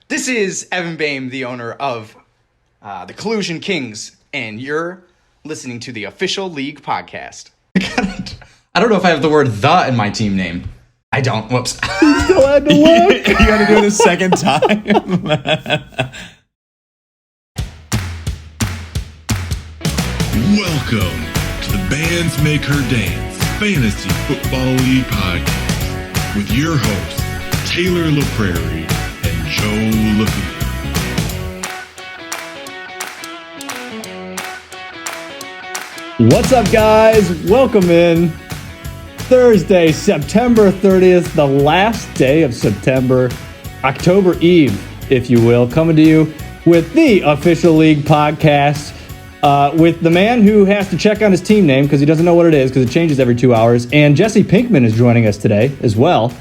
This is Evan Bahm, the owner of the Collusion Kings, and you're listening to the Official League Podcast. I don't know if I have the word "the" in my team name. I don't. Whoops. You still had to look. You got to do it a second time. Welcome to the Bands Make Her Dance Fantasy Football League Podcast with your hosts, Taylor LaPrairie and Joe LaFleur. What's up, guys? Welcome in. Thursday, September 30th, the last day of September, October Eve, if you will, coming to you with the Official League Podcast. With the man who has to check on his team name because he doesn't know what it is because it changes every 2 hours. And Jesse Pinkman is joining us today as well.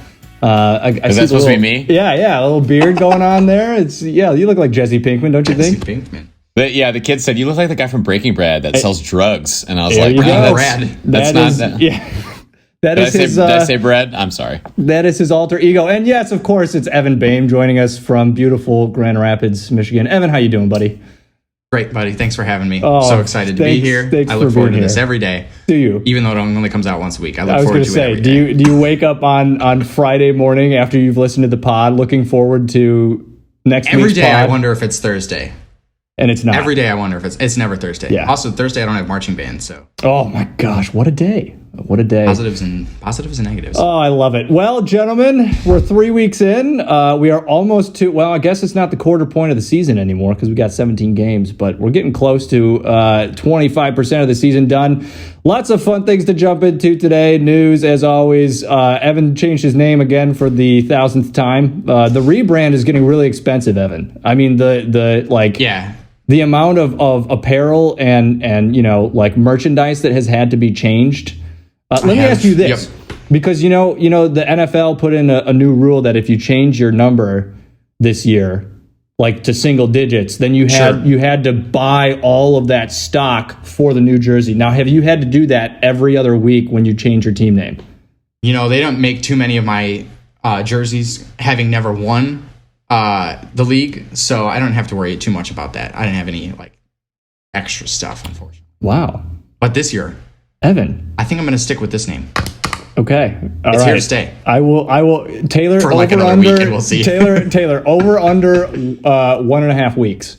Is that supposed to be me? Yeah, a little beard going on there. You look like Jesse Pinkman, don't you think? Jesse Pinkman. The kid said, you look like the guy from Breaking Bad that sells drugs. And I was like, Brad. Did I say Brad? I'm sorry. That is his alter ego. And yes, of course, it's Evan Bahm joining us from beautiful Grand Rapids, Michigan. Evan, how you doing, buddy? Great, buddy. Thanks for having me. Oh, so excited to be here. I look forward to this every day. Do you? Even though it only comes out once a week. I look was forward going to to it every say, day. do you wake up on Friday morning after you've listened to the pod looking forward to next Every week's day pod? I wonder if it's Thursday. And it's not. Every day I wonder if it's never Thursday. Yeah. Also, Thursday I don't have marching band, so. Oh my gosh, what a day. What a day. Positives and negatives. Oh, I love it. Well, gentlemen, we're 3 weeks in. We are almost to, well, I guess it's not the quarter point of the season anymore because we got 17 games, but we're getting close to 25% of the season done. Lots of fun things to jump into today. News, as always. Evan changed his name again for the 1,000th time. The rebrand is getting really expensive, Evan. I mean, the amount of apparel and merchandise that has had to be changed. Let me ask you this, because the NFL put in a new rule that if you change your number this year, like to single digits, then you had to buy all of that stock for the new jersey. Now, have you had to do that every other week when you change your team name? They don't make too many of my jerseys having never won the league, so I don't have to worry too much about that. I didn't have any extra stuff, unfortunately. Wow. But this year, Evan, I think I'm going to stick with this name. Okay. It's here to stay. I will Taylor, for over another under, week, and we'll see. Taylor over under 1.5 weeks.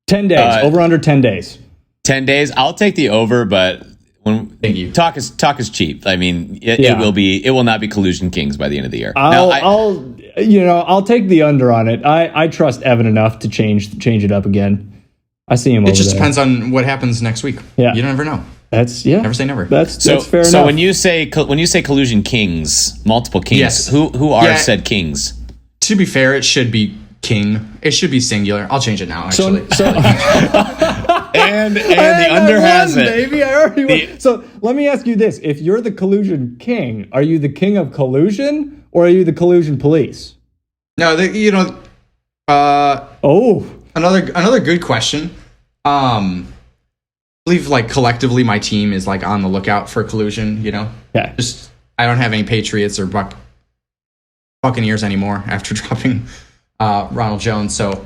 10 days. Over under 10 days. 10 days. I'll take the over, but Thank you. talk is cheap. I mean, it will not be Collusion Kings by the end of the year. I'll take the under on it. I trust Evan enough to change it up again. I see him over there. It just depends on what happens next week. Yeah. You never know. Never say never. That's fair enough. So when you say Collusion Kings, multiple kings, yes. who are said kings? To be fair, it should be king. It should be singular. I'll change it now, actually. And the under has it. Baby, I already won. So let me ask you this. If you're the Collusion King, are you the king of collusion or are you the collusion police? No, another good question. I believe collectively my team is on the lookout for collusion, Yeah. Just I don't have any Patriots or Buccaneers anymore after dropping Ronald Jones. So,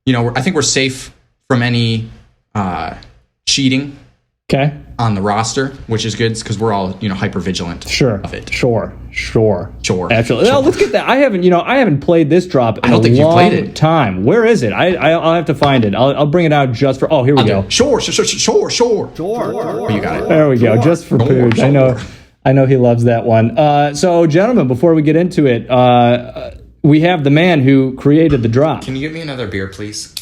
I think we're safe from any cheating on the roster, which is good because we're all, hyper vigilant of it. Sure. Actually, Sure. let's get that. I haven't played this drop in a long time. Where is it? I'll have to find it. I'll bring it out just for. Oh, here we go. Sure. You got it. There we go. Just for Pooch. I know he loves that one. So, gentlemen, before we get into it, we have the man who created the drop. Can you get me another beer, please?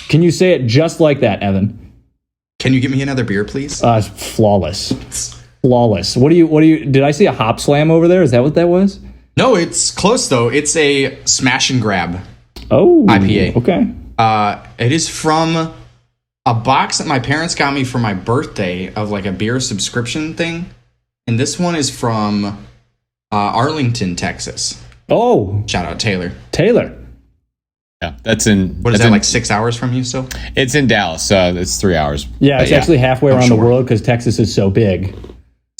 Can you say it just like that, Evan? Can you get me another beer, please? Flawless. What do you? Did I see a hop slam over there? Is that what that was? No, it's close though. It's a smash and grab. Oh, IPA. Okay. It is from a box that my parents got me for my birthday of a beer subscription thing, and this one is from Arlington, Texas. Oh, shout out Taylor. Yeah, that's in. What is that, 6 hours from you still? It's in Dallas, so it's 3 hours. Yeah, it's actually halfway around the world because Texas is so big.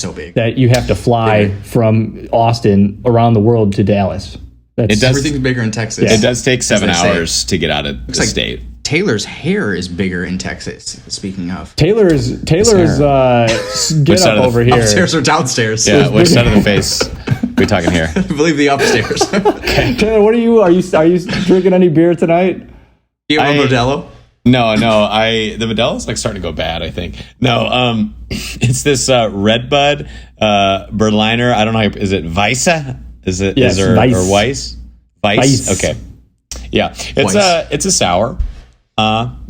That you have to fly from Austin around the world to Dallas. Everything's bigger in Texas. It does take 7 hours to get out of the state. Taylor's hair is bigger in Texas. Speaking of Taylor's get up over here. Upstairs or downstairs? Yeah, which side of the face are we talking here? I believe the upstairs. Okay. Taylor, what are you drinking any beer tonight? Do you have a Modelo? No. The Modelo's like starting to go bad, I think. No, it's this Redbud Berliner. I don't know. Is it Weisse? Is it Yes, or Weiss. Weiss? Okay. Yeah. It's a sour.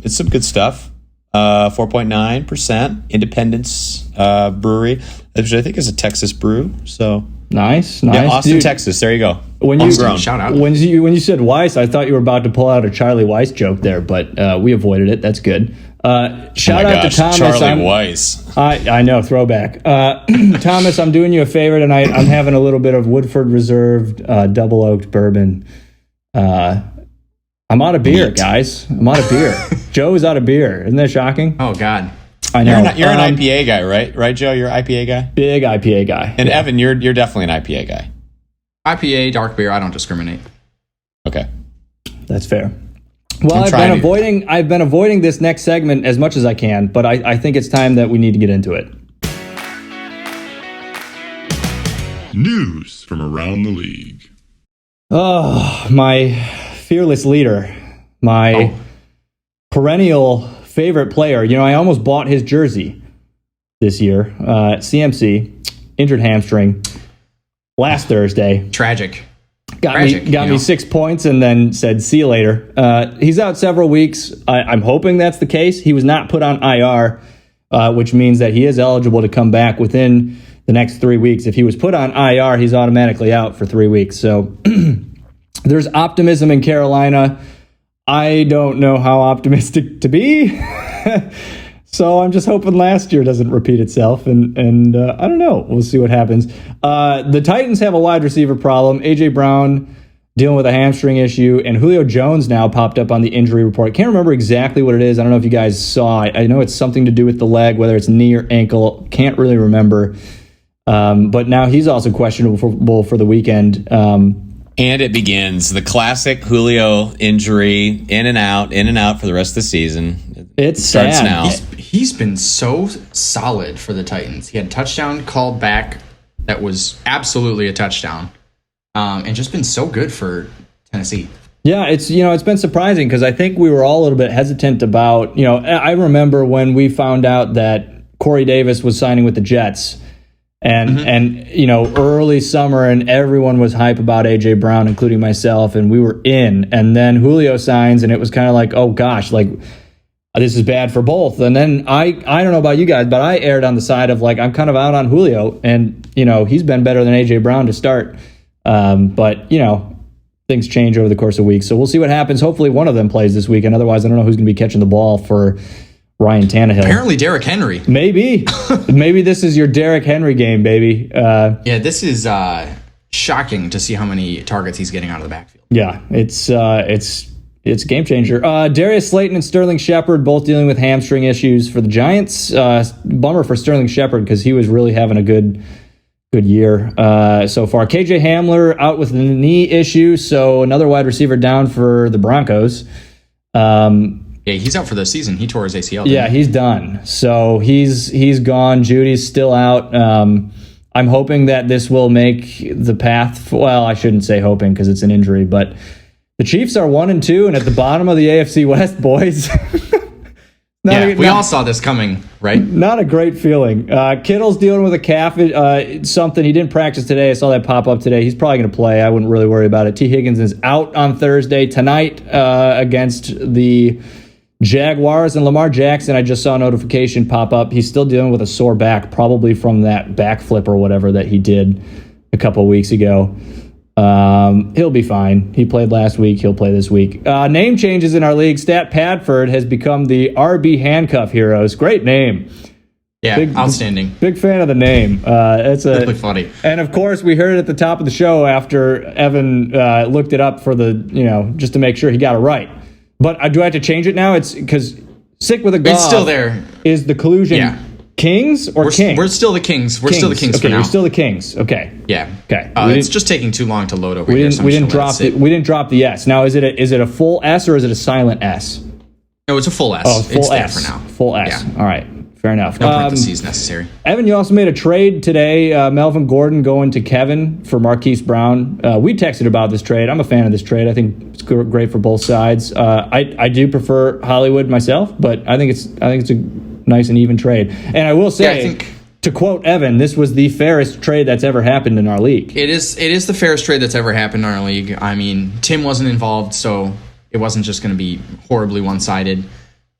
It's some good stuff. 4.9% Independence Brewery, which I think is a Texas brew. So nice. Yeah, Austin, Dude, Texas. There you go. Shout out. When you said Weiss, I thought you were about to pull out a Charlie Weiss joke there, but we avoided it. That's good. Shout out to Thomas. Charlie Weiss. I know, throwback. Thomas, I'm doing you a favor tonight. I'm having a little bit of Woodford Reserve double oaked bourbon. I'm out of beer, guys. I'm out of beer. Joe's out of beer. Isn't that shocking? Oh, God. I know. You're an IPA guy, right? Right, Joe? You're an IPA guy? Big IPA guy. And Evan, you're definitely an IPA guy. IPA, dark beer, I don't discriminate. Okay. That's fair. Well, I've been avoiding this next segment as much as I can, but I think it's time that we need to get into it. News from around the league. Oh, my fearless leader, my perennial favorite player. You know, I almost bought his jersey this year. CMC, injured hamstring last Thursday. Tragic. Got me 6 points and then said, see you later. He's out several weeks. I'm hoping that's the case. He was not put on IR, which means that he is eligible to come back within the next 3 weeks. If he was put on IR, he's automatically out for 3 weeks. So there's optimism in Carolina. I don't know how optimistic to be. So I'm just hoping last year doesn't repeat itself. And I don't know. We'll see what happens. The Titans have a wide receiver problem. A.J. Brown dealing with a hamstring issue. And Julio Jones now popped up on the injury report. Can't remember exactly what it is. I don't know if you guys saw. I know it's something to do with the leg, whether it's knee or ankle. Can't really remember. But now he's also questionable for the weekend. And it begins the classic Julio injury, in and out for the rest of the season. It starts sad. Now. He's been so solid for the Titans. He had a touchdown called back that was absolutely a touchdown, and just been so good for Tennessee. Yeah, it's been surprising because I think we were all a little bit hesitant about. I remember when we found out that Corey Davis was signing with the Jets. And early summer, and everyone was hype about A.J. Brown, including myself, and we were in. And then Julio signs, and it was kind of like, oh gosh, like this is bad for both. And then I don't know about you guys, but I erred on the side of like I'm kind of out on Julio, and he's been better than A.J. Brown to start. But things change over the course of weeks, so we'll see what happens. Hopefully, one of them plays this weekend. Otherwise, I don't know who's going to be catching the ball for Ryan Tannehill. Apparently Derrick Henry. Maybe this is your Derrick Henry game, baby. Yeah, this is shocking to see how many targets he's getting out of the backfield. Yeah, it's a game changer. Darius Slayton and Sterling Shepard both dealing with hamstring issues for the Giants. Bummer for Sterling Shepard because he was really having a good year so far. KJ Hamler out with the knee issue, so another wide receiver down for the Broncos. Yeah, he's out for the season. He tore his ACL. Yeah, he's done. So he's gone. Judy's still out. I'm hoping that this will make the path. Well, I shouldn't say hoping because it's an injury, but the Chiefs are 1-2 and at the bottom of the AFC West, boys. We all saw this coming, right? Not a great feeling. Kittle's dealing with a calf, something. He didn't practice today. I saw that pop up today. He's probably going to play. I wouldn't really worry about it. T. Higgins is out on Thursday tonight against the Jaguars, and Lamar Jackson, I just saw a notification pop up. He's still dealing with a sore back, probably from that backflip or whatever that he did a couple of weeks ago. He'll be fine. He played last week. He'll play this week. Name changes in our league. Stat Padford has become the RB Handcuff Heroes. Great name. Yeah, outstanding. Big fan of the name. It's really funny. And of course, we heard it at the top of the show after Evan looked it up for just to make sure he got it right. But do I have to change it now? It's because Sick with a Gob it's still there. Is the collusion Kings or Kings? We're still the Kings. We're still the Kings okay, for now. You're still the Kings. Okay. Yeah. Okay. It's just taking too long to load over here. We didn't drop the S. Now, is it a full S or is it a silent S? No, it's a full S. Oh, full it's S. there for now. Full S. Yeah. All right. Fair enough. No parentheses necessary. Evan, you also made a trade today. Melvin Gordon going to Kevin for Marquise Brown. We texted about this trade. I'm a fan of this trade. I think it's great for both sides. I do prefer Hollywood myself, but I think it's a nice and even trade. And I will say, to quote Evan, this was the fairest trade that's ever happened in our league. It is the fairest trade that's ever happened in our league. I mean, Tim wasn't involved, so it wasn't just going to be horribly one-sided.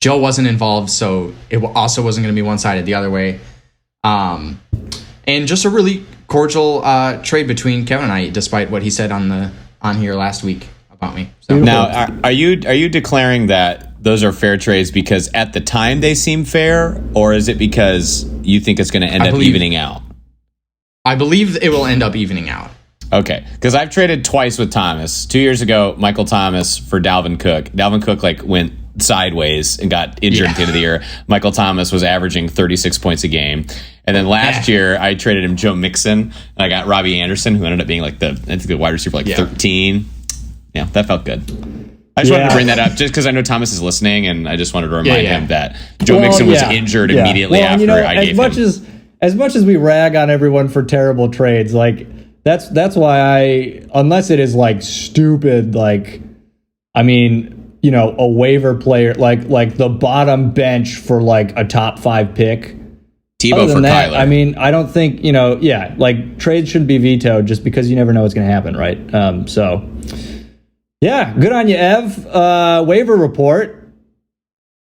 Joe wasn't involved, so it also wasn't going to be one-sided the other way. And just a really cordial trade between Kevin and I, despite what he said on here last week about me. So. Now, are you declaring that those are fair trades because at the time they seem fair, or is it because you think it's going to end up evening out? I believe it will end up evening out. Okay, because I've traded twice with Thomas. 2 years ago, Michael Thomas for Dalvin Cook. Dalvin Cook went sideways and got injured at the end of the year. Michael Thomas was averaging 36 points a game. And then last year, I traded him Joe Mixon, and I got Robbie Anderson, who ended up being the wide receiver 13. Yeah, that felt good. I just wanted to bring that up just because I know Thomas is listening, and I just wanted to remind him that Joe Mixon was injured immediately after I gave him. As much as we rag on everyone for terrible trades, that's why unless it is stupid, a waiver player, like the bottom bench for a top 5 pick. Tebow for Kyler. I mean, I don't think, trades shouldn't be vetoed just because you never know what's going to happen, right? Good on you, Ev. Waiver report.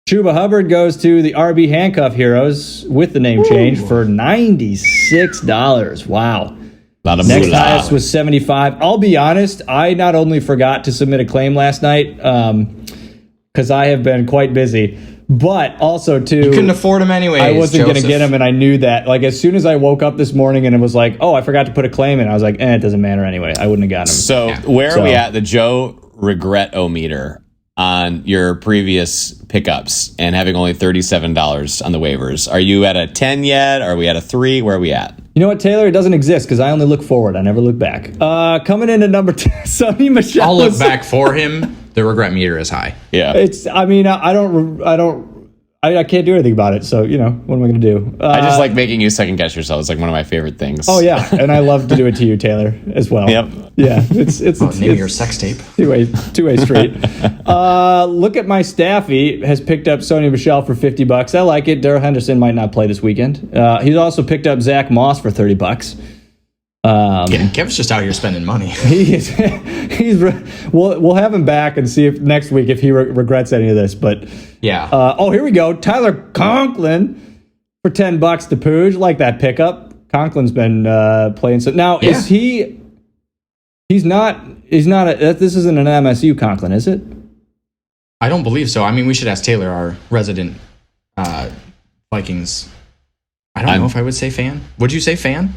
Chuba Hubbard goes to the RB Handcuff Heroes with the name change for $96. Wow. Next highest was 75. I'll be honest, I not only forgot to submit a claim last night because I have been quite busy, but also too, you couldn't afford him anyway. I wasn't going to get him, and I knew that. As soon as I woke up this morning and it was I forgot to put a claim in, I was like, it doesn't matter anyway. I wouldn't have gotten him. So where are we at the Joe regret-o-meter on your previous pickups and having only $37 on the waivers? Are you at a 10 yet? Are we at a 3? Where are we at? You know what, Taylor? It doesn't exist because I only look forward. I never look back. Coming in at number 10, Sonny Michel. I'll look back for him. The regret meter is high. Yeah. I can't do anything about it. So, what am I going to do? I just like making you second guess yourself. It's one of my favorite things. Oh, yeah. And I love to do it to you, Taylor, as well. Yep. Yeah. It's name your sex tape. Two-way street. Look at my staffy has picked up Sonny Michel for $50. I like it. Darrell Henderson might not play this weekend. He's also picked up Zach Moss for $30. Kevin's just out here spending money. We'll have him back and see if next week if he regrets any of this. But yeah. Here we go. Tyler Conklin for $10 to Pooj. Like that pickup. Conklin's been playing. So now is he? He's not. This isn't an MSU Conklin, is it? I don't believe so. I mean, we should ask Taylor, our resident Vikings. I don't know if I would say fan. Would you say fan?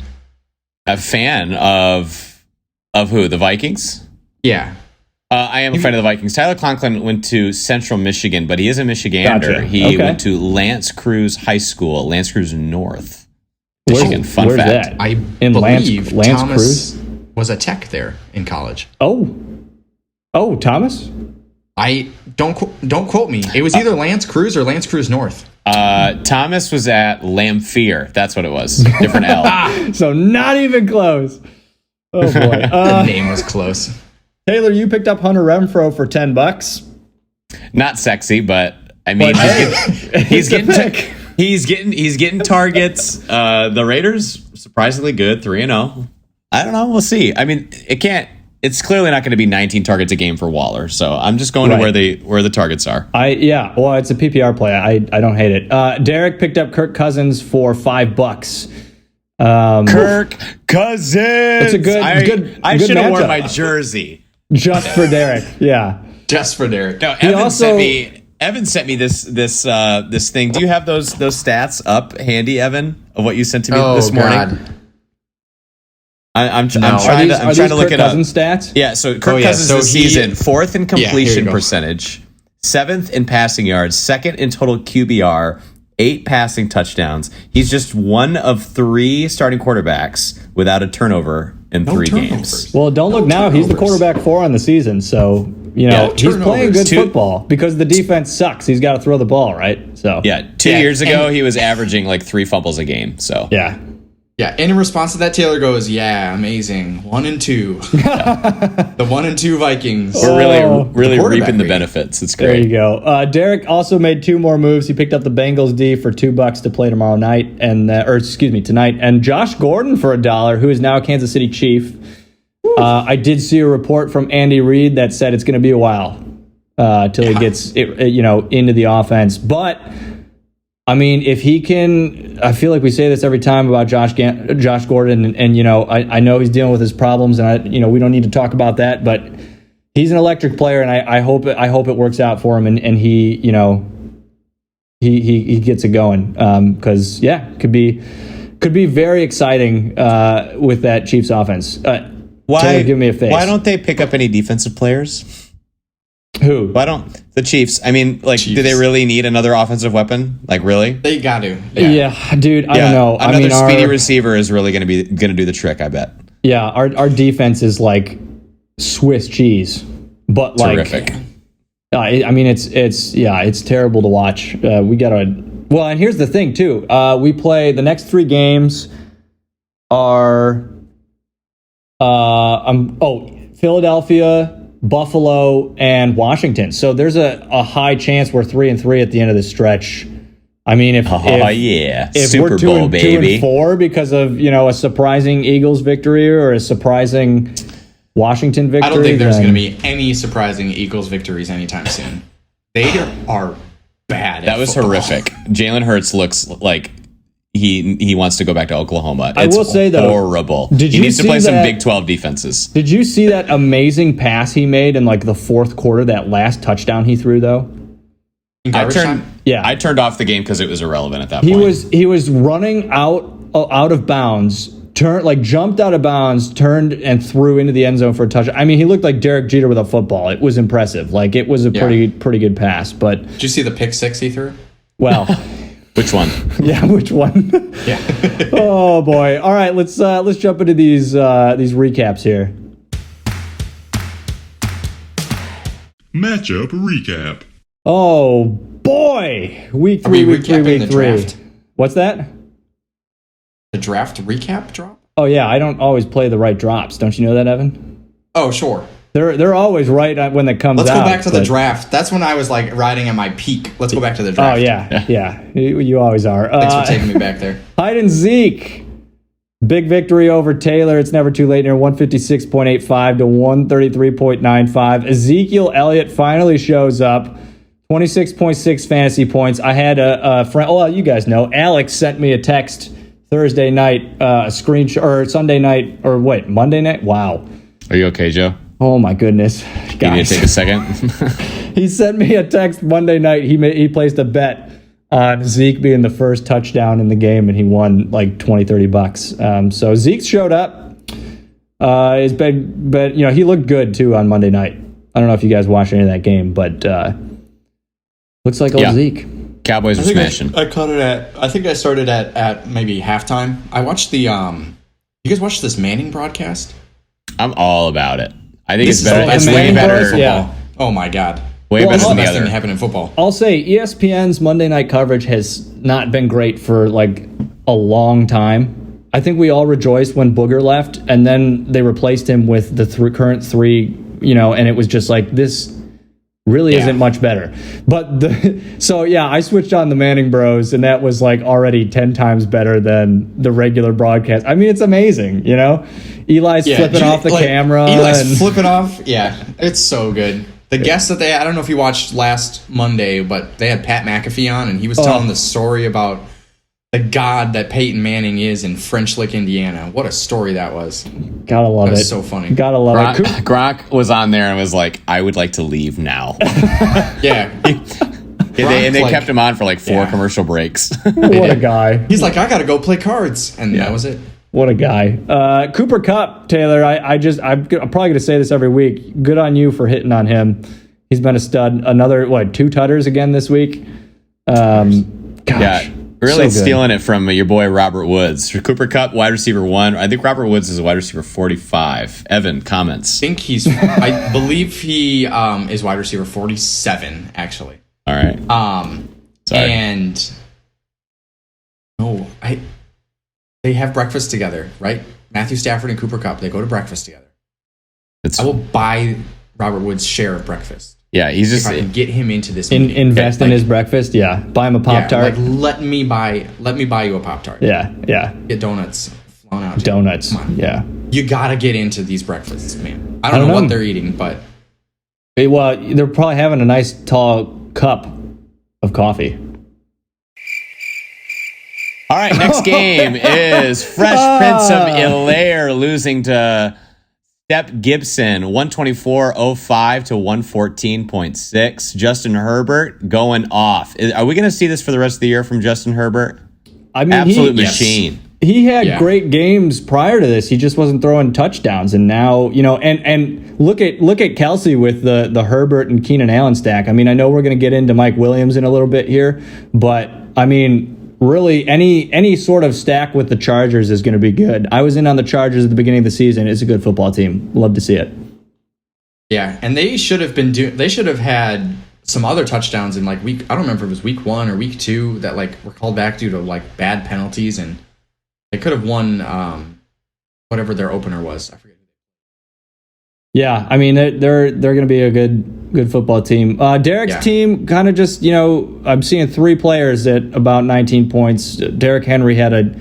A fan of who? The Vikings? Yeah. I am a fan of the Vikings. Tyler Conklin went to Central Michigan, but he is a Michigander. Gotcha. He went to Lance Cruz High School, Lance Cruz North, Michigan. Fun fact. That? I in believe Lance Thomas Cruz was a tech there in college. Oh, Thomas? I don't quote me. It was either Lance Cruz or Lance Cruz North. Thomas was at Lamphere. That's what it was. Different L. So not even close. Oh boy. The name was close. Taylor, you picked up Hunter Renfrow for $10. Not sexy, but I mean, he's getting targets. The Raiders surprisingly good, 3-0. I don't know. We'll see. I mean, it's clearly not going to be 19 targets a game for Waller. So I'm just going to where the targets are. Well, it's a PPR play. I don't hate it. Derek picked up Kirk Cousins for $5. Kirk Cousins. It's a good. I should have worn my jersey just for Derek. Yeah, just for Derek. No, Evan sent me this thing. Do you have those stats up handy, Evan, of what you sent to me this morning? God. I'm trying to look it up. Stats? Yeah, so Kirk Cousins this season, 4th in completion percentage, 7th in passing yards, 2nd in total QBR, 8 passing touchdowns. He's just one of 3 starting quarterbacks without a turnover in 3 games. Well, don't look now. He's the quarterback 4 on the season, so he's playing good football because the defense sucks. He's got to throw the ball, right? So 2 years ago he was averaging like 3 fumbles a game. So yeah. And in response to that, Taylor goes, "Yeah, amazing. 1-2, the 1-2 Vikings. We're really reaping the benefits. It's great." There you go. Derek also made 2 more moves. He picked up the Bengals D for $2 to play tomorrow night, tonight, and Josh Gordon for $1, who is now a Kansas City Chief. I did see a report from Andy Reid that said it's going to be a while till he gets into the offense, but. I mean, if he can, I feel like we say this every time about Josh Gordon, and I know he's dealing with his problems, and we don't need to talk about that, but he's an electric player, and I hope it works out for him, and he gets it going, because could be very exciting with that Chiefs offense. Taylor, give me a face. Why don't they pick up any defensive players? Who? Why don't the Chiefs? I mean, Chiefs. Do they really need another offensive weapon? Like, really? They got to. Yeah, dude. I don't know. Another speedy receiver is really going to do the trick. I bet. Yeah, our defense is like Swiss cheese, but terrific. It's terrible to watch. We gotta. Well, and here's the thing too. We play the next 3 games are Philadelphia, Buffalo, and Washington. So there's a high chance we're 3-3 at the end of the stretch. I mean, if Super we're Bowl, baby, 2-4 because of a surprising Eagles victory or a surprising Washington victory, I don't think there's going to be any surprising Eagles victories anytime soon. They are bad. That was football. horrific. Jalen Hurts looks like he wants to go back to Oklahoma. I will say though, horrible. He needs to play some Big 12 defenses. Did you see that amazing pass he made in like the 4th quarter? That last touchdown he threw though. I turned off the game because it was irrelevant at that point. He was running out of bounds, jumped out of bounds, turned and threw into the end zone for a touchdown. I mean, he looked like Derek Jeter with a football. It was impressive. Like it was a pretty good pass. But did you see the pick 6 he threw? Well. Which one? Yeah, which one? Yeah. Oh boy! All right, let's jump into these recaps here. Matchup recap. Oh boy! Week 3. Draft? What's that? The draft recap drop? Oh yeah, I don't always play the right drops. Don't you know that, Evan? Oh sure. They're always right when it comes out. Let's go back to the draft. That's when I was like riding at my peak. Let's go back to the draft. Oh yeah. You always are. Thanks for taking me back there. Hide and Zeke. Big victory over Taylor. It's never too late near 156.85 to 133.95. Ezekiel Elliott finally shows up. 26.6 fantasy points. I had a friend. Oh, well, you guys know. Alex sent me a text Thursday night, a screenshot, or Sunday night, or wait, Monday night. Wow. Are you okay, Joe? Oh my goodness, guys. You need to take a second. He sent me a text Monday night. He placed a bet on Zeke being the first touchdown in the game, and he won like $20-$30. So Zeke showed up. His bet, he looked good too on Monday night. I don't know if you guys watched any of that game, but looks like old Zeke. Cowboys are smashing. I caught it I think I started at maybe halftime. I watched the you guys watched this Manning broadcast? I'm all about it. I think it's better. It's way better. Yeah. Oh my god. Way better than the best other. thing to happen in football. I'll say ESPN's Monday night coverage has not been great for like a long time. I think we all rejoiced when Booger left, and then they replaced him with the current 3, and it was just like this really isn't much better. But I switched on the Manning Bros, and that was like already 10 times better than the regular broadcast. I mean, it's amazing, Eli's flipping off the camera. Eli's flipping off. Yeah, it's so good. The guest that they had, I don't know if you watched last Monday, but they had Pat McAfee on, and he was telling the story about the god that Peyton Manning is in French Lick, Indiana. What a story that was. Gotta love it. That was so funny. Gotta love it. Gronk was on there and was like, I would like to leave now. Yeah. They kept him on for like 4 commercial breaks. What a guy. He's like, I gotta go play cards. And that was it. What a guy. Cooper Kupp, Taylor, I'm probably going to say this every week. Good on you for hitting on him. He's been a stud. Another, 2 tutters again this week? Gosh. Yeah. Really stealing it from your boy Robert Woods. Cooper Kupp, wide receiver 1. I think Robert Woods is a wide receiver 45. Evan, comments. I believe he is wide receiver 47, actually. All right. Sorry. And they have breakfast together, right? Matthew Stafford and Cooper Kupp, they go to breakfast together. I will buy Robert Woods' share of breakfast. Yeah, he's just if I can get him into this. Invest in his breakfast. Yeah, buy him a Pop-Tart. Let me buy you a Pop-Tart. Yeah. Get donuts flown out. Donuts. Yeah. You gotta get into these breakfasts, man. I don't know what they're eating, but well, they're probably having a nice tall cup of coffee. All right, next game is Fresh Prince of Bel-Air losing to Step Gibson, 124.05 to 114.6. Justin Herbert going off. Are we going to see this for the rest of the year from Justin Herbert? I mean, absolute machine. Yes. He had great games prior to this. He just wasn't throwing touchdowns, and now and look at Kelsey with the Herbert and Keenan Allen stack. I mean, I know we're going to get into Mike Williams in a little bit here, but I mean, really, any sort of stack with the Chargers is going to be good. I was in on the Chargers at the beginning of the season. It's a good football team. Love to see it. Yeah, and they should have been they should have had some other touchdowns in like I don't remember if it was week 1 or week 2 that like were called back due to like bad penalties, and they could have won whatever their opener was. I forget. Yeah, I mean they're going to be a good football team. Derek's team kind of just, I'm seeing 3 players at about 19 points. Derrick Henry had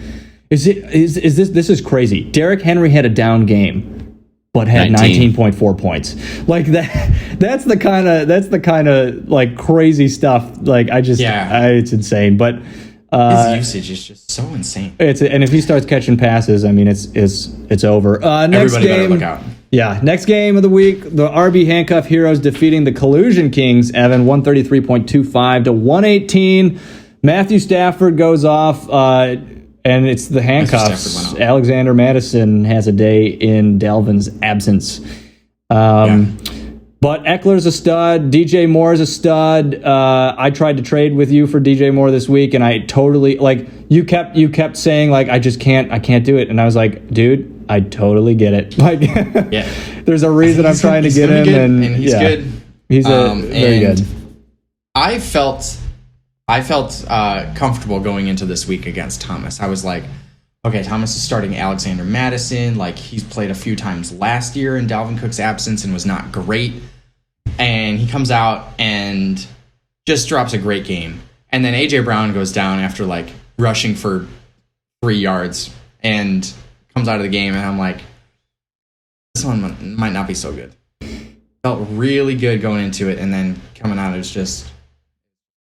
this is crazy. Derrick Henry had a down game, but had 19.4 points. Like that's the kind of like crazy stuff. Like it's insane. But his usage is just so insane. And if he starts catching passes, I mean it's over. Next Everybody better look out. Yeah, next game of the week, the RB Handcuff Heroes defeating the Collusion Kings, Evan, 133.25 to 118. Matthew Stafford goes off, and it's the handcuffs. Alexander Madison has a day in Dalvin's absence. But Eckler's a stud. DJ Moore's a stud. I tried to trade with you for DJ Moore this week, and I totally you kept saying I can't do it, and I was like, dude, I totally get it. There's a reason I'm trying to get him, and he's good. He's very good. I felt comfortable going into this week against Thomas. I was like, okay, Thomas is starting Alexander Madison. Like, he's played a few times last year in Dalvin Cook's absence and was not great. And he comes out and just drops a great game. And then A.J. Brown goes down after, rushing for 3 yards and comes out of the game. And I'm like, this one might not be so good. Felt really good going into it. And then coming out, it's just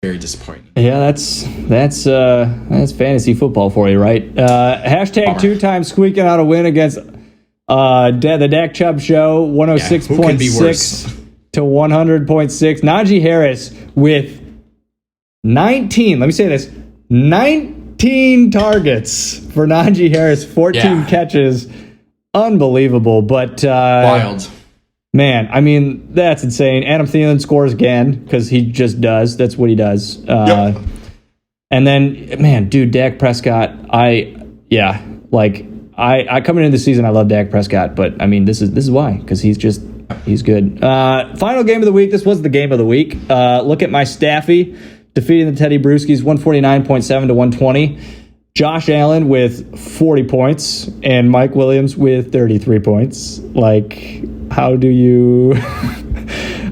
very disappointing. Yeah, that's fantasy football for you, right? Hashtag 2 times squeaking out a win against the Dak Chubb Show, 106.6 to 100.6. Najee Harris with 19. Let me say this: 19 targets for Najee Harris, 14 catches. Unbelievable, but wild. Man, I mean, that's insane. Adam Thielen scores again because he just does. That's what he does. And then, man, dude, Dak Prescott, I coming into the season, I love Dak Prescott, but I mean, this is why, because he's good. Final game of the week. This was the game of the week. Look at my Staffy defeating the Teddy Brewskis, 149.7 to 120. Josh Allen with 40 points and Mike Williams with 33 points. How do you...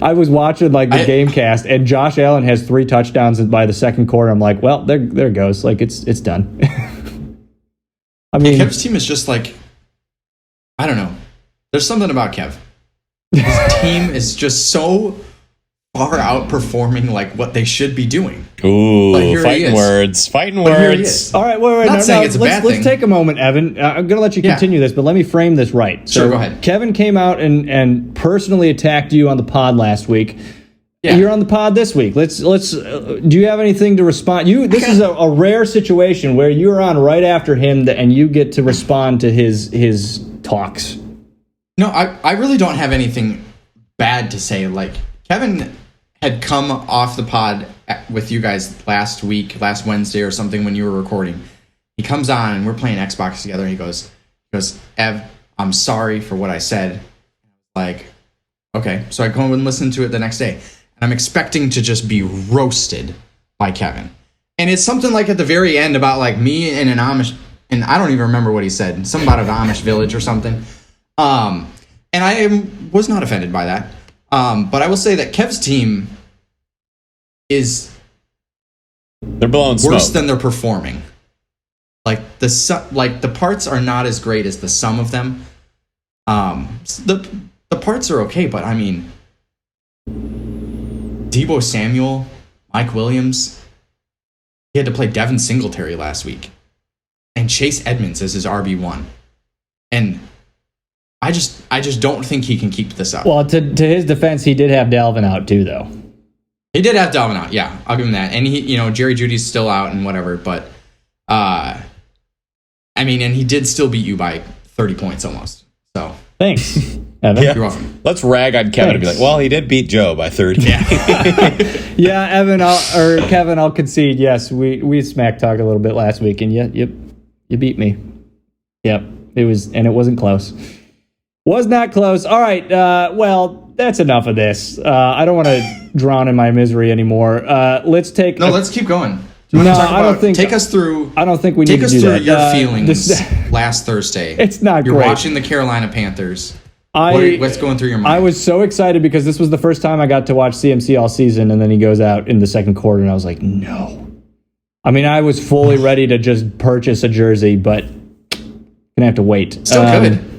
I was watching the game cast, and Josh Allen has 3 touchdowns by the second quarter. I'm like, well, there it goes. It's done. I mean, Kev's team is just I don't know. There's something about Kev. His team is just so far outperforming what they should be doing. Ooh, fighting words. All right, wait. Not saying it's a bad thing. Let's take a moment, Evan. I'm going to let you continue this, but let me frame this right. Sure, go ahead. Kevin came out and personally attacked you on the pod last week. Yeah. You're on the pod this week. Let's. Do you have anything to respond? This is a rare situation where you're on right after him, and you get to respond to his talks. No, I really don't have anything bad to say. Kevin had come off the pod with you guys last Wednesday or something when you were recording. He comes on and we're playing Xbox together and he goes, Ev, I'm sorry for what I said. Like, okay. So I go and listen to it the next day. And I'm expecting to just be roasted by Kevin. And it's something like at the very end about like me and an Amish, and I don't even remember what he said. Something about an Amish village or something. And I was not offended by that. But I will say that Kev's team they're blowing worse smoke than they're performing. Like the parts are not as great as the sum of them. The parts are okay, but I mean, Deebo Samuel, Mike Williams, he had to play Devin Singletary last week, and Chase Edmonds is his RB1, and I just don't think he can keep this up. Well, to his defense, he did have Dalvin out too, though. He did have Dalvin out, yeah, I'll give him that. And he, Jerry Jeudy's still out and whatever, but I mean, and he did still beat you by 30 points almost. So thanks, Evan. Yeah. You're welcome. Let's rag on Kevin and be like, well, he did beat Joe by 30. Yeah, Yeah, Evan Kevin, I'll concede. Yes, we smack talked a little bit last week, and you beat me. Yep, it wasn't close. Was not close. All right. Well, that's enough of this. I don't want to drown in my misery anymore. Let's keep going. I don't think. Take us through. I don't think we need to do that. Take us through your feelings last Thursday. It's not You're great. watching the Carolina Panthers. What's going through your mind? I was so excited because this was the first time I got to watch CMC all season, and then he goes out in the second quarter, and I was like, no. I mean, I was fully ready to just purchase a jersey, but gonna have to wait. Still could.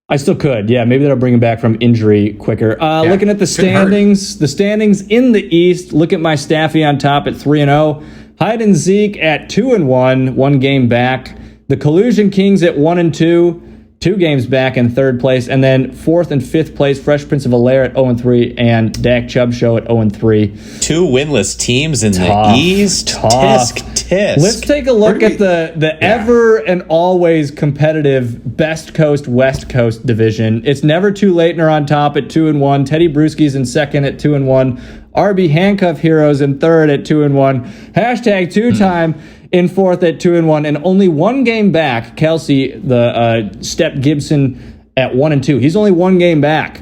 I still could. Yeah, maybe that'll bring him back from injury quicker. Looking at the standings in the East, look at my Staffy on top at 3-0. Hyde and Zeke at 2-1, 1 game back. The Collusion Kings at 1-2. 2 games back in third place, and then fourth and fifth place, Fresh Prince of Bel-Air at 0-3, and Dak Chubb Show at 0-3. 2 winless teams in the East. Tisk. Let's take a look at the ever and always competitive Best Coast West Coast division. It's never too late, and are on top at 2-1. Teddy Brewski's in second at 2-1. RB Handcuff Heroes in third at 2-1. Hashtag two-time in fourth at 2-1, and only 1 game back. Kelsey, the Step Gibson at 1-2. He's only 1 game back.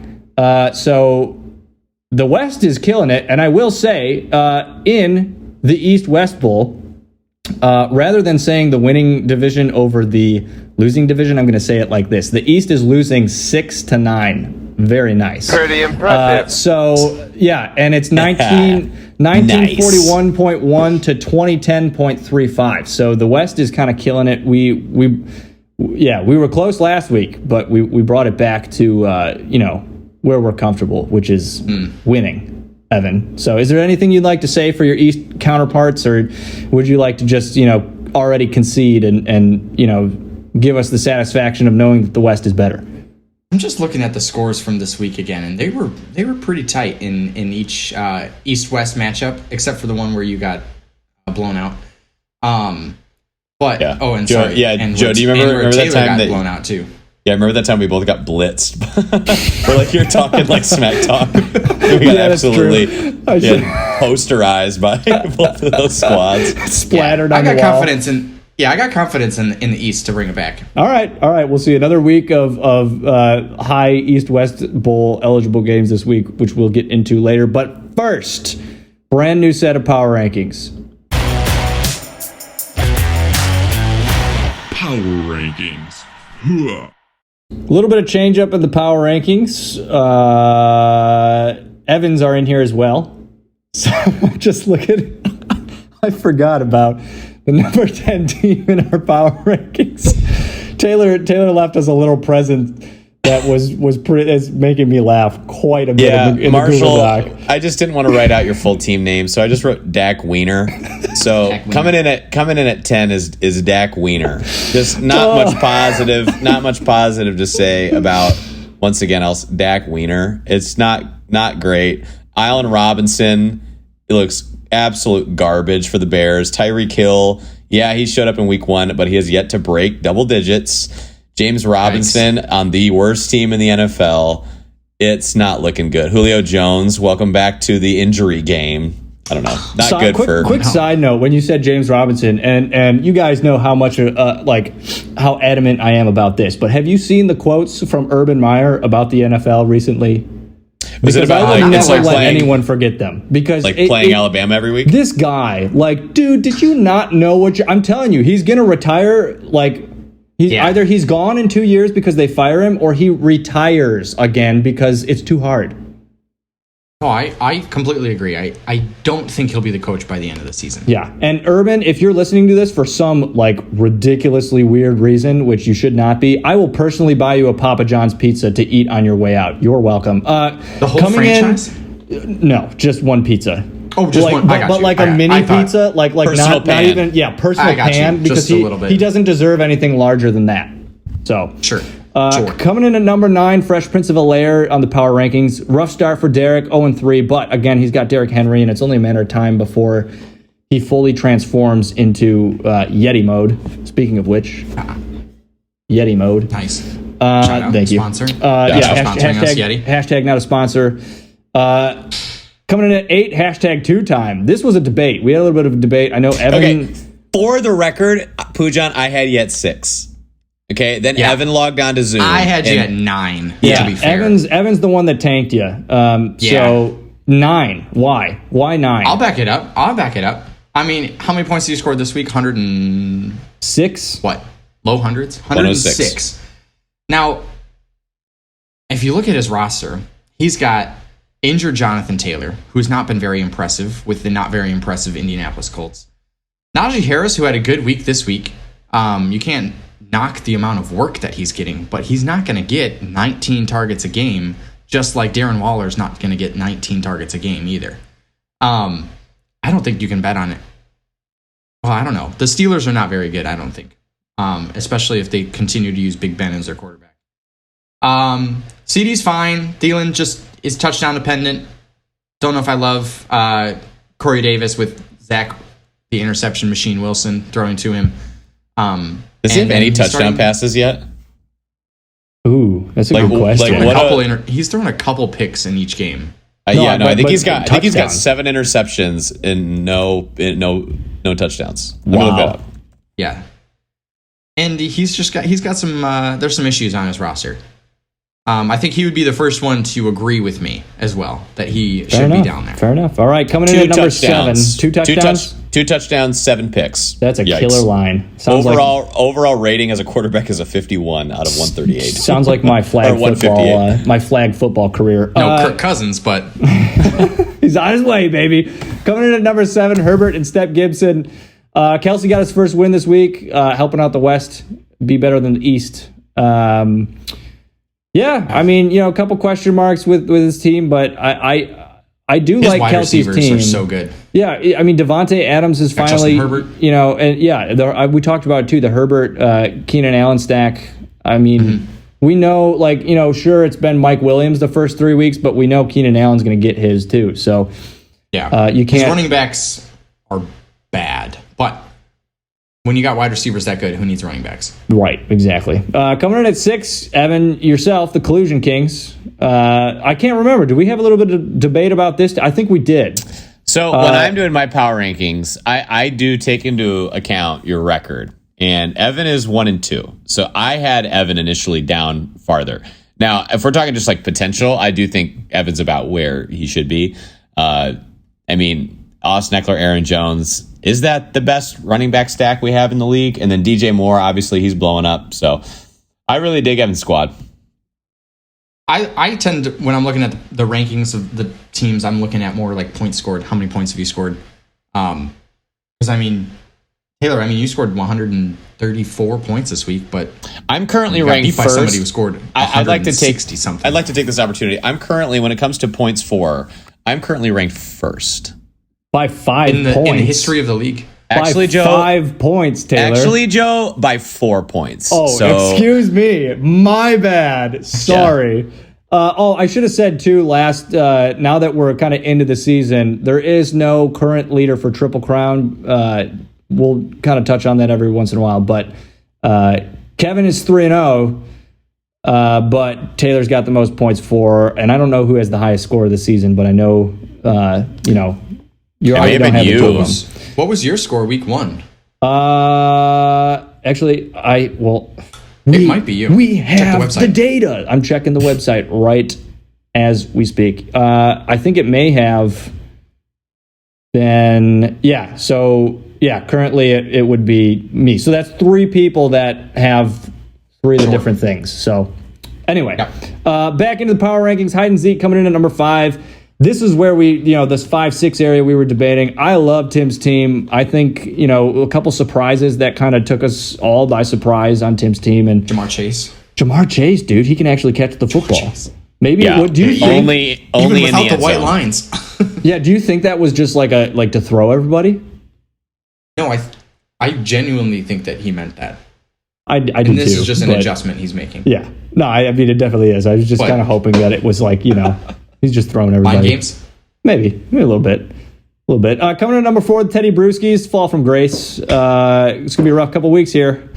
So the West is killing it, and I will say in the East-West Bowl, rather than saying the winning division over the losing division, I'm going to say it like this: the East is losing 6-9. Very nice. Pretty impressive. So yeah, and it's 1941.1 to 2010.35. So the West is kind of killing it. We were close last week, but we brought it back to where we're comfortable, which is winning, Evan. So is there anything you'd like to say for your East counterparts, or would you like to just already concede and give us the satisfaction of knowing that the West is better? I'm just looking at the scores from this week again, and they were pretty tight in each East-West matchup, except for the one where you got blown out. And Joe, sorry, and Joe, do you remember that time got blown out too? Yeah, remember that time we both got blitzed? We're like, you're talking like smack talk. We got absolutely posterized by both of those squads. Splattered on the wall. I got confidence in the East to bring it back. All right. We'll see another week of high East-West Bowl eligible games this week, which we'll get into later. But first, brand new set of power rankings. Power rankings. Hooah. A little bit of change up in the power rankings. Evans are in here as well. So just look at it. I forgot about the number 10 team in our power rankings. Taylor left us a little present that was is making me laugh quite a bit in the Google Doc. I just didn't want to write out your full team name, so I just wrote Dak Wiener. So Dak Wiener. coming in at 10 is Dak Wiener. Just not much positive to say about, once again, Dak Wiener. It's not great. Allen Robinson, it looks absolute garbage for the Bears. Tyreek Hill, he showed up in week 1, but he has yet to break double digits. James Robinson on the worst team in the NFL It's not looking good. Julio Jones, welcome back to the injury game. I don't know. Not good for... Quick side note, when you said James Robinson, and you guys know how much, how adamant I am about this, but have you seen the quotes from Urban Meyer about the NFL recently? Was it about I will never let anyone forget them. Because playing Alabama every week? This guy, dude, did you not know what I'm telling you, he's going to retire, either he's gone in 2 years because they fire him, or he retires again because it's too hard. Oh, I completely agree. I don't think he'll be the coach by the end of the season. Yeah. And Urban, if you're listening to this for some ridiculously weird reason, which you should not be, I will personally buy you a Papa John's pizza to eat on your way out. You're welcome. The whole franchise? No, just one pizza. Oh, just one. I got but you. A mini pizza, not even personal pan, because he doesn't deserve anything larger than that. So sure. Coming in at number 9, Fresh Prince of Bel-Air on the power rankings. Rough start for Derek, 0-3, but again, he's got Derrick Henry, and it's only a matter of time before he fully transforms into Yeti mode. Speaking of which, Yeti mode. Nice. Thank you. Sponsor. Hashtag not a sponsor. Coming in at 8, hashtag 2 time. This was a debate. We had a little bit of a debate. I know Evan. Okay. For the record, Pujan, I had you at 6. Okay, then Evan logged on to Zoom. I had you at 9. To be fair. Evan's the one that tanked you. So 9. Why? Why 9? I'll back it up. I mean, how many points did you score this week? 106. What? Low hundreds? 106. Now, if you look at his roster, he's got injured Jonathan Taylor, who's not been very impressive with the not very impressive Indianapolis Colts. Najee Harris, who had a good week this week. You can't knock the amount of work that he's getting, but he's not going to get 19 targets a game, just like Darren Waller's not going to get 19 targets a game either. I don't think you can bet on it. Well, I don't know. The Steelers are not very good, I don't think, especially if they continue to use Big Ben as their quarterback. CD's fine. Thielen just is touchdown dependent. Don't know if I love Corey Davis with Zach, the interception machine Wilson, throwing to him. Does he have any touchdown passes yet? Ooh, that's a good question. He's thrown a couple picks in each game. I think he's got 7 interceptions and no touchdowns. Wow. Look that up. Yeah, and he's got some. There's some issues on his roster. I think he would be the first one to agree with me as well that he should be down there. Fair enough. All right, coming in at number 7. 2 touchdowns. 2 touchdowns, 7 picks. That's a killer line. Overall rating as a quarterback is a 51 out of 138. Sounds like my flag football. My flag football career. No, Kirk Cousins, but he's on his way, baby. Coming in at number 7, Herbert and Step Gibson. Kelsey got his first win this week, helping out the West be better than the East. Yeah, I mean, a couple question marks with his team, but I do his like wide Kelsey's team. Are so good. Yeah, I mean, Devontae Adams is finally, Herbert. And we talked about it too, the Herbert, Keenan Allen stack. I mean, we know, sure, it's been Mike Williams the first 3 weeks, but we know Keenan Allen's going to get his too. So, yeah, you can't. His running backs are bad, but when you got wide receivers that good, who needs running backs? Right, exactly. Coming in at 6, Evan, yourself, the Collusion Kings. I can't remember. Do we have a little bit of debate about this? I think we did. So when I'm doing my power rankings, I do take into account your record. And Evan is 1-2. So I had Evan initially down farther. Now, if we're talking just potential, I do think Evan's about where he should be. I mean, Austin Eckler, Aaron Jones, is that the best running back stack we have in the league? And then DJ Moore, obviously, he's blowing up. So I really dig Evan's squad. I tend to, when I'm looking at the rankings of the teams, I'm looking at more points scored. How many points have you scored? Because, Taylor, you scored 134 points this week, but I'm currently ranked beat by first. Somebody who scored I'd like to take something. I'd like to take this opportunity. I'm currently, when it comes to points for, I'm currently ranked first. By 5 points. In the history of the league. Actually, Joe, 5 points, Taylor. Actually, Joe, by 4 points. Oh, excuse me. My bad. Sorry. Yeah. I should have said, too, now that we're kind of into the season, there is no current leader for Triple Crown. We'll kind of touch on that every once in a while. But Kevin is 3-0. But Taylor's got the most points for, and I don't know who has the highest score of the season, but I know, you already don't have the total. What was your score week 1? Actually, it might be you. We have the data. I'm checking the website right as we speak. I think it may have been, currently it would be me. So that's 3 people that have 3 of the different things. So anyway, back into the power rankings. Hide and Zeke coming in at number 5. This is where we, this 5-6 area we were debating. I love Tim's team. I think, a couple surprises that kind of took us all by surprise on Tim's team. And Jamar Chase, dude, he can actually catch the football. Maybe what do you think? Only even in without the the white zone. lines. Yeah, do you think that was just like to throw everybody? No, I genuinely think that he meant that. I do and this too, is just an adjustment he's making. Yeah. No, I mean, it definitely is. I was just kind of hoping that it was like, he's just throwing everybody. Mind games? Maybe a little bit. Coming in at number 4, the Teddy Brewskis, fall from grace. It's going to be a rough couple weeks here.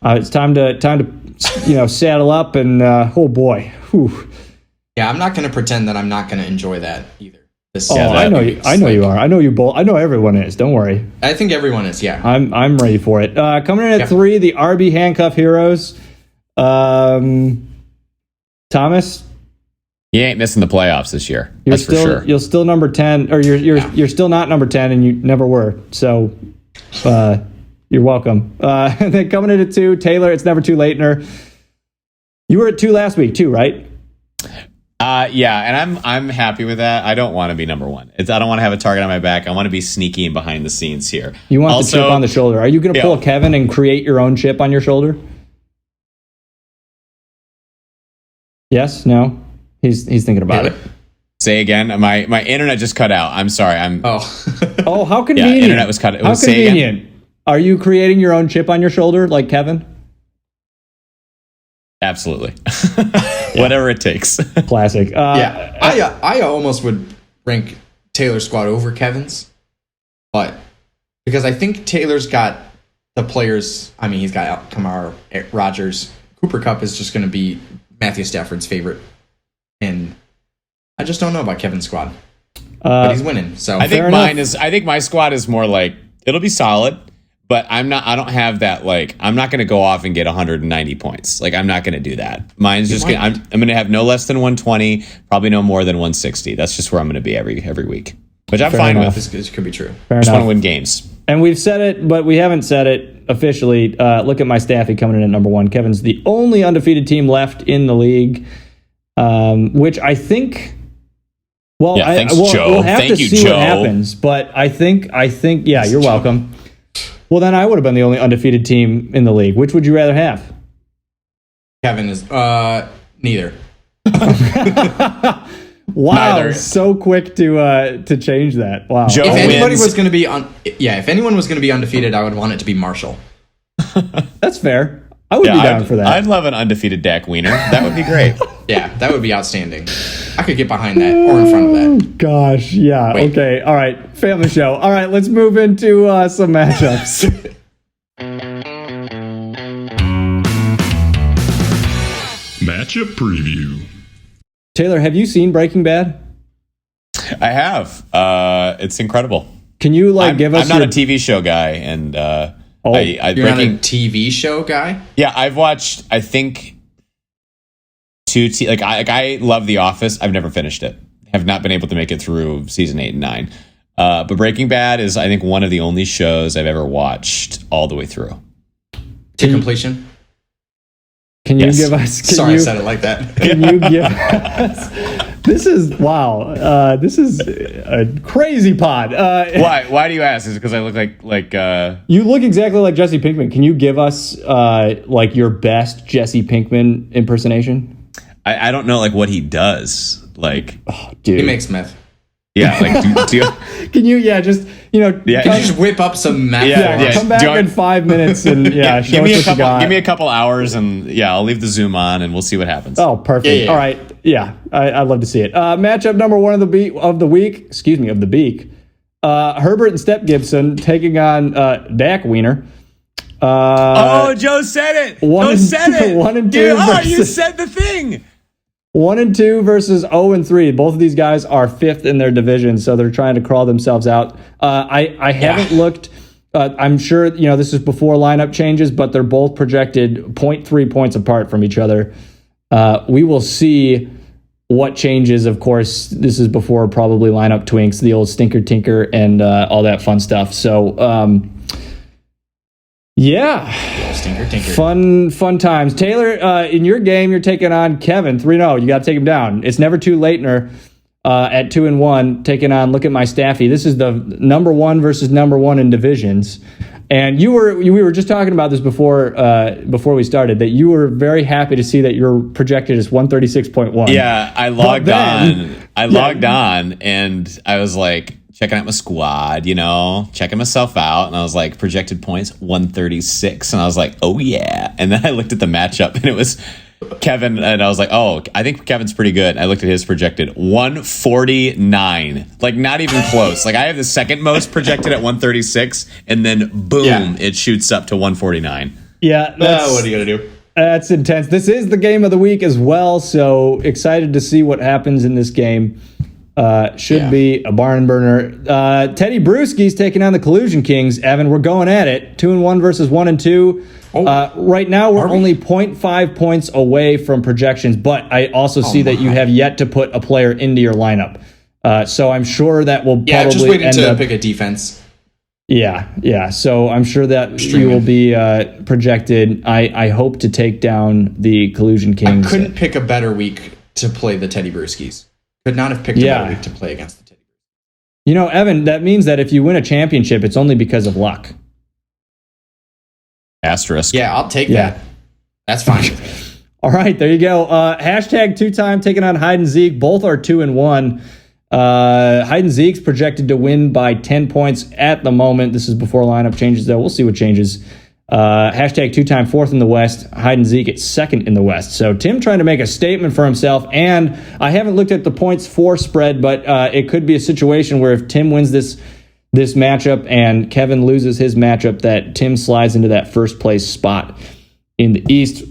It's time to saddle up and, oh boy. Whew. Yeah, I'm not going to pretend that I'm not going to enjoy that either. I know you are. I know you both. I know everyone is. Don't worry. I think everyone is. Yeah, I'm ready for it. Coming in at 3, the RB handcuff heroes. Thomas, you ain't missing the playoffs this year. That's for sure. You're still number 10, or you're still not number 10, and you never were. So, you're welcome. And then coming in at 2, Taylor. It's never too late. You were at 2 last week too, right? And I'm happy with that. I don't want to be number 1. I don't want to have a target on my back. I want to be sneaky and behind the scenes here. You want the chip on the shoulder. Are you going to pull a Kevin and create your own chip on your shoulder? Yes? No? He's thinking about it. Say again. My internet just cut out. I'm sorry. Oh, how convenient. Yeah, internet was cut out. How convenient. Are you creating your own chip on your shoulder like Kevin? Absolutely. Whatever it takes. Classic. I almost would rank Taylor's squad over Kevin's, but because I think Taylor's got the players. I mean, he's got Kamara, Rodgers, Cooper Kupp is just going to be Matthew Stafford's favorite, and I just don't know about Kevin's squad. But he's winning, so I think mine is. I think my squad is more like it'll be solid. But I'm not. I don't have that. I'm not going to go off and get 190 points. I'm not going to do that. Mine's just. I'm going to have no less than 120. Probably no more than 160. That's just where I'm going to be every week, which I'm fine with. This could be true. Fair just enough. want to win games. And we've said it, but we haven't said it officially. Look at my staffy coming in at number 1. Kevin's the only undefeated team left in the league, which I think. Well, thanks, Joe. We'll have Thank to you, see Joe. what happens. But I think. Yeah, you're welcome. Well, then I would have been the only undefeated team in the league. Which would you rather have? Kevin is neither. Wow, Neither. so quick to change that. Wow. Joe If anybody wins. was going to be if anyone was going to be undefeated, I would want it to be Marshall. That's fair. I would be down for that. I'd love an undefeated Dak Wiener. That would be great. Yeah, that would be outstanding. I could get behind that or in front of that. Gosh, yeah. Wait. Okay, all right. Family show. All right, let's move into some matchups. Matchup preview. Taylor, have you seen Breaking Bad? I have. It's incredible. Can you give us? I'm not a TV show guy, and You're not a TV show guy? Yeah, I've watched. I think 2. I love The Office. I've never finished it. Have not been able to make it through season 8 and 9. But Breaking Bad is, I think, one of the only shows I've ever watched all the way through To completion? Can you give us? I said it like that. Can you give us? This is wow. This is a crazy pod. Why do you ask? Is it because I look like you look exactly like Jesse Pinkman. Can you give us your best Jesse Pinkman impersonation? I don't know what he does. Dude. He makes meth. Yeah, do you, Can you just Can you just whip up some meth? Yeah. come back in 5 minutes and show us what you got. give me a couple hours and I'll leave the Zoom on and we'll see what happens. Oh, perfect. Yeah. All right. Yeah, I'd love to see it. Matchup number 1 of the week. Excuse me, of the beak. Herbert and Step Gibson taking on Dak Wiener. Joe said it. Joe said it. 1 and 2. Dude, you said the thing. 1 and 2 versus 0 and 3. Both of these guys are 5th in their division, so they're trying to crawl themselves out. I haven't looked. I'm sure this is before lineup changes, but they're both projected 0.3 points apart from each other. We will see what changes. Of course, this is before probably lineup twinks, the old stinker tinker, and all that fun stuff. So. Yeah, stinker, tinker. Fun times. Taylor, in your game, you're taking on Kevin 3-0. You got to take him down. It's never too latener at 2-1, taking on. Look at my staffy. This is the number 1 versus number 1 in divisions. And we were just talking about this before we started, that you were very happy to see that you're projected as 136.1. Yeah, I logged on, and I was like, checking out my squad, checking myself out. And I was like, projected points, 136. And I was like, oh, yeah. And then I looked at the matchup, and it was Kevin. And I was like, oh, I think Kevin's pretty good. I looked at his projected 149. Like, not even close. Like, I have the second most projected at 136. And then, boom, It shoots up to 149. Yeah. What are you going to do? That's intense. This is the game of the week as well. So excited to see what happens in this game. Should be a barn burner. Teddy Bruschi's taking on the Collusion Kings. Evan, we're going at it. 2-1 versus 1 and 2. Right now, we're only 0.5 points away from projections, but I also see that you have yet to put a player into your lineup. So I'm sure that will probably just waiting to pick a defense. Yeah. So I'm sure that you will be projected. I hope to take down the Collusion Kings. I couldn't pick a better week to play the Teddy Bruschi's. Could not have picked a better week to play against the Teddy Bruschi's. Evan, that means that if you win a championship, it's only because of luck. Asterisk. Yeah, I'll take that. That's fine. All right, there you go. Hashtag 2-time taking on Hyde and Zeke. Both are 2-1. Hyde and Zeke's projected to win by 10 points at the moment. This is before lineup changes, though. We'll see what changes. Hashtag 2-time 4th in the West. Hyde and Zeke at 2nd in the West. So Tim trying to make a statement for himself. And I haven't looked at the points for spread, but it could be a situation where if Tim wins this matchup and Kevin loses his matchup, that Tim slides into that first place spot in the East.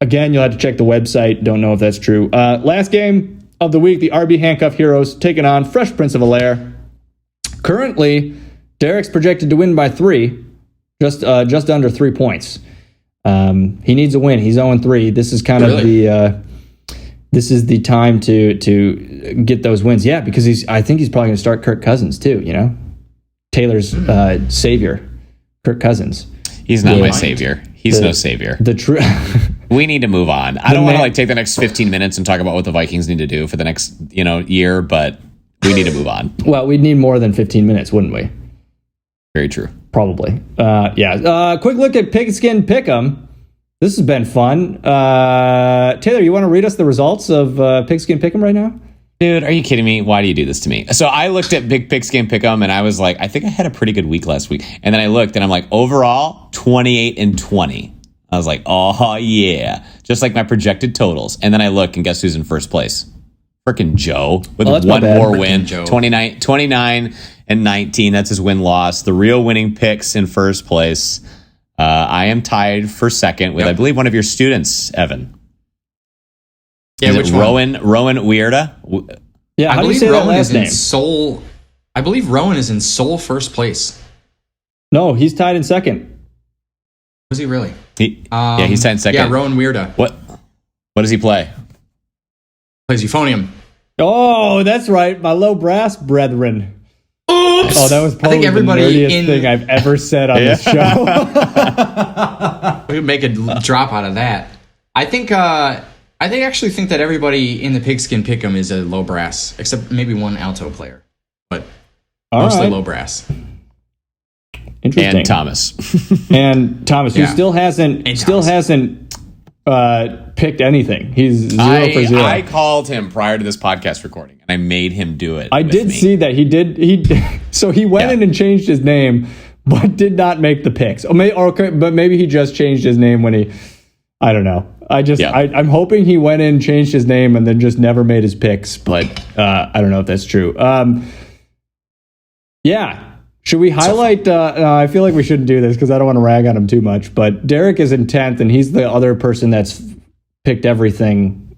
Again, you'll have to check the website. Don't know if that's true. Last game of the week, the RB Handcuff Heroes taking on Fresh Prince of Bel-Air. Currently, Derek's projected to win by 3. Just under 3 points. He needs a win. He's 0-3. This is kind of the time to get those wins. Yeah, because I think he's probably going to start Kirk Cousins too. Taylor's savior, Kirk Cousins. He's not my savior. He's no savior. We need to move on. I don't want to take the next 15 minutes and talk about what the Vikings need to do for the next year, but we need to move on. Well, we'd need more than 15 minutes, wouldn't we? Very true. Probably. Quick look at Pigskin Pick'em. This has been fun. Taylor, you want to read us the results of Pigskin Pick'em right now? Dude, are you kidding me? Why do you do this to me? So I looked at Big Pigskin Pick'em and I was like, I think I had a pretty good week last week. And then I looked and I'm like, overall, 28-20. I was like, oh yeah. Just like my projected totals. And then I look and guess who's in first place? Frickin' Joe with one more win. 29-19. That's his win-loss. The real winning picks in first place. I am tied for second with, I believe, one of your students, Evan. Yeah, which one? Rowan Weirda? Yeah, how do you say that last name? I believe Rowan is in sole first place. No, he's tied in second. Was he really? He's tied in second. Yeah, Rowan Weirda. What does he play? Plays euphonium. Oh, that's right. My low brass brethren. Oops. Oh, that was probably the nerdiest thing I've ever said on this show. We could make a drop out of that. I actually think that everybody in the Pigskin Pick'em is a low brass, except maybe one alto player, but mostly low brass. Interesting. And Thomas, who still hasn't picked anything. He's 0 for 0. I called him prior to this podcast recording, and I made him do it. I did see that he did. So he went in and changed his name, but did not make the picks. But maybe he just changed his name when he. I don't know. I'm hoping he went in, changed his name, and then just never made his picks. But I don't know if that's true. Should we highlight? I feel like we shouldn't do this because I don't want to rag on him too much. But Derek is in 10th, and he's the other person that's picked everything,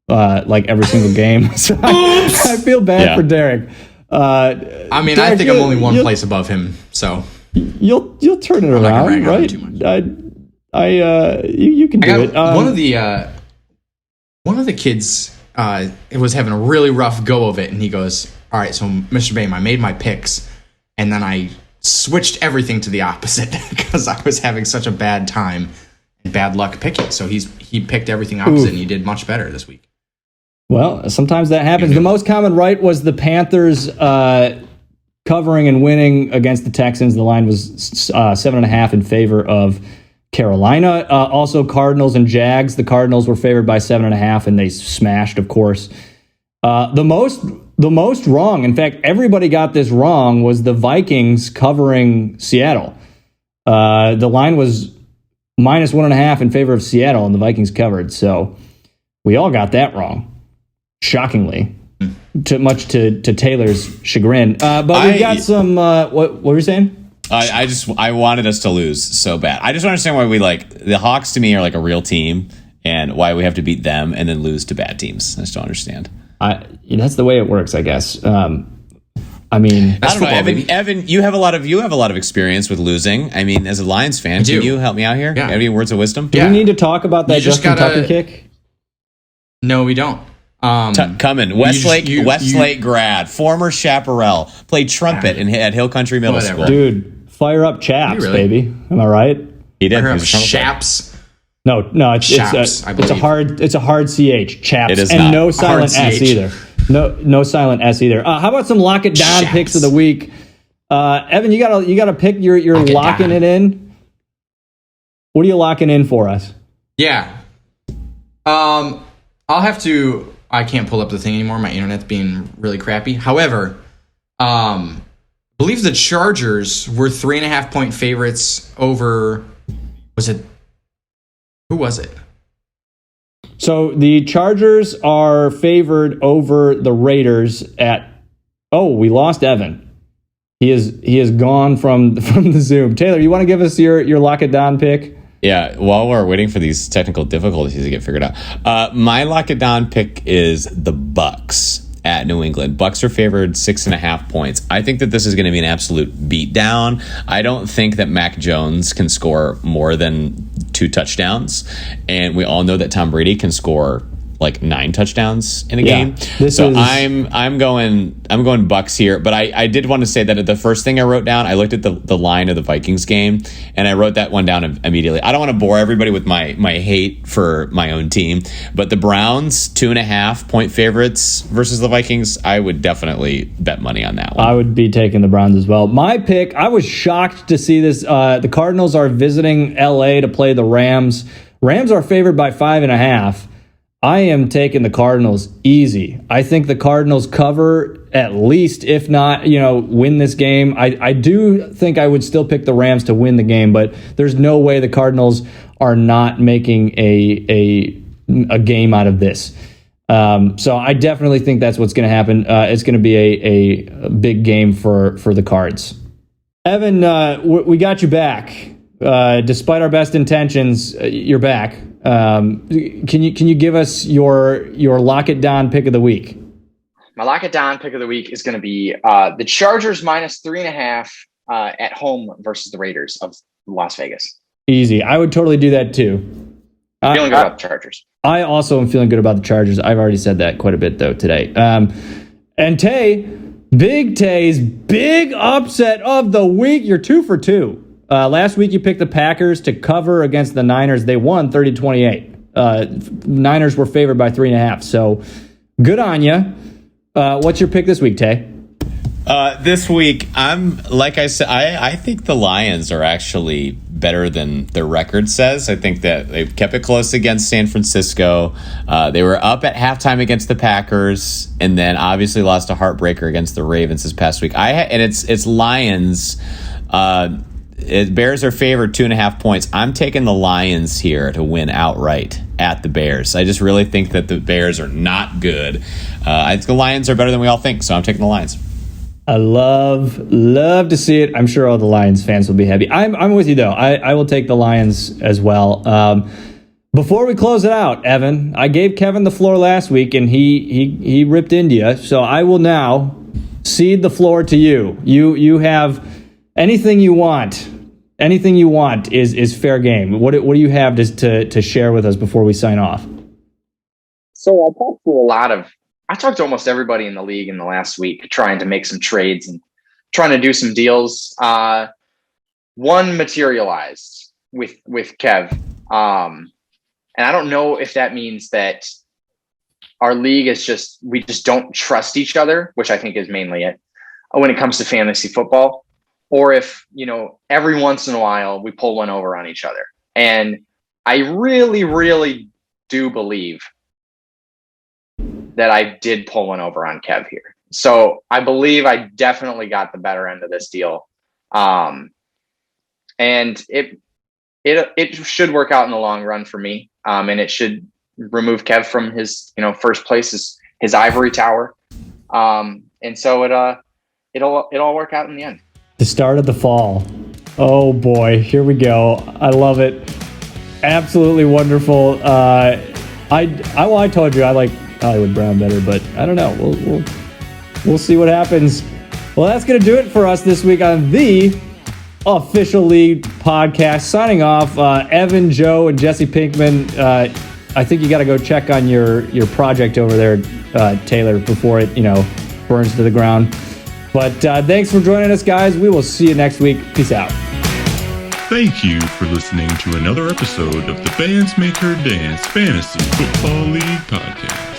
like every single game. So I feel bad for Derek. Derek, I think I'm only one place above him, so you'll turn it around, right? You can do it. One of the kids was having a really rough go of it, and he goes, "All right, so Mr. Bahm, I made my picks, and then I switched everything to the opposite because I was having such a bad time and bad luck picking. So he picked everything opposite, and he did much better this week." Well, sometimes that happens. The most common right was the Panthers covering and winning against the Texans. The line was 7.5 in favor of Carolina. Also, Cardinals and Jags. The Cardinals were favored by 7.5, and they smashed, of course. The most wrong, in fact, everybody got this wrong, was the Vikings covering Seattle. The line was minus 1.5 in favor of Seattle, and the Vikings covered. So we all got that wrong. Shockingly, much to Taylor's chagrin. But we got some. What were you saying? I wanted us to lose so bad. I just don't understand why we the Hawks. To me, are like a real team, and why we have to beat them and then lose to bad teams. I just don't understand. That's the way it works, I guess. I don't know, Evan. You have a lot of experience with losing. I mean, as a Lions fan, can you help me out here? Yeah. Any words of wisdom? Do we need to talk about that Justin Tucker kick? No, we don't. Coming, Westlake grad, former chaparral, played trumpet at Hill Country Middle School. Dude, fire up Chaps, baby. Am I right? He did. Fire up Chaps. No, it's a hard CH. Chaps. It is and not. No silent S either. No silent S either. How about some lock it down picks of the week? Evan, you gotta pick you're locking it in. What are you locking in for us? Yeah. I'll have to. I can't pull up the thing anymore. My internet's being really crappy. However, I believe the Chargers were 3.5-point favorites over. Who was it? So the Chargers are favored over the Raiders at. Oh, we lost Evan. He is gone from the Zoom. Taylor, you want to give us your lock it down pick? Yeah, while we're waiting for these technical difficulties to get figured out, my lock it down pick is the Bucks at New England. Bucks are favored 6.5 points. I think that this is going to be an absolute beatdown. I don't think that Mac Jones can score more than 2 touchdowns, and we all know that Tom Brady can score like 9 touchdowns in a game. I'm going Bucks here, but I did want to say that the first thing I wrote down, I looked at the line of the Vikings game, and I wrote that one down immediately. I don't want to bore everybody with my hate for my own team, but the Browns 2.5-point favorites versus the Vikings, I would definitely bet money on that one. I would be taking the Browns as well. My pick, I was shocked to see this. The Cardinals are visiting LA to play the Rams. Rams are favored by 5.5. I am taking the Cardinals easy. I think the Cardinals cover at least, if not, win this game. I do think I would still pick the Rams to win the game, but there's no way the Cardinals are not making a game out of this. So I definitely think that's what's going to happen. It's going to be a big game for the Cards. Evan, we got you back. Despite our best intentions, you're back. Can you give us your lock it down pick of the week? My lock it down pick of the week is going to be the Chargers minus 3.5 at home versus the Raiders of Las Vegas. Easy. I would totally do that too. Feeling good about the Chargers. I also am feeling good about the Chargers. I've already said that quite a bit though today. And Big Tay's big upset of the week. You're 2 for 2. Last week, you picked the Packers to cover against the Niners. They won 30-28. Niners were favored by 3.5. So good on you. What's your pick this week, Tay? This week, like I said, I think the Lions are actually better than their record says. I think that they've kept it close against San Francisco. They were up at halftime against the Packers, and then obviously lost a heartbreaker against the Ravens this past week. It's Lions. Bears are favored 2.5 points. I'm taking the Lions here to win outright at the Bears. I just really think that the Bears are not good. I think the Lions are better than we all think, so I'm taking the Lions. I love to see it. I'm sure all the Lions fans will be happy. I'm with you though. I will take the Lions as well. Before we close it out, Evan, I gave Kevin the floor last week and he ripped into you. So I will now cede the floor to you. You have anything you want. Anything you want is fair game. What do you have to share with us before we sign off? So I talked to almost everybody in the league in the last week, trying to make some trades and trying to do some deals. One materialized with Kev. And I don't know if that means that our league is we just don't trust each other, which I think is mainly it when it comes to fantasy football, or if, every once in a while we pull one over on each other. And I really, really do believe that I did pull one over on Kev here. So I believe I definitely got the better end of this deal. And it should work out in the long run for me. And it should remove Kev from his, first place, his ivory tower. And so it'll all work out in the end. The start of the fall. Oh boy, here we go. I love it. Absolutely wonderful. I told you I like Hollywood Brown better, but I don't know. We'll see what happens. Well, that's gonna do it for us this week on the Official League podcast. Signing off, Evan, Joe, and Jesse Pinkman. I think you got to go check on your project over there, Taylor, before it burns to the ground. But thanks for joining us, guys. We will see you next week. Peace out. Thank you for listening to another episode of the Bands Make Her Dance Fantasy Football League podcast.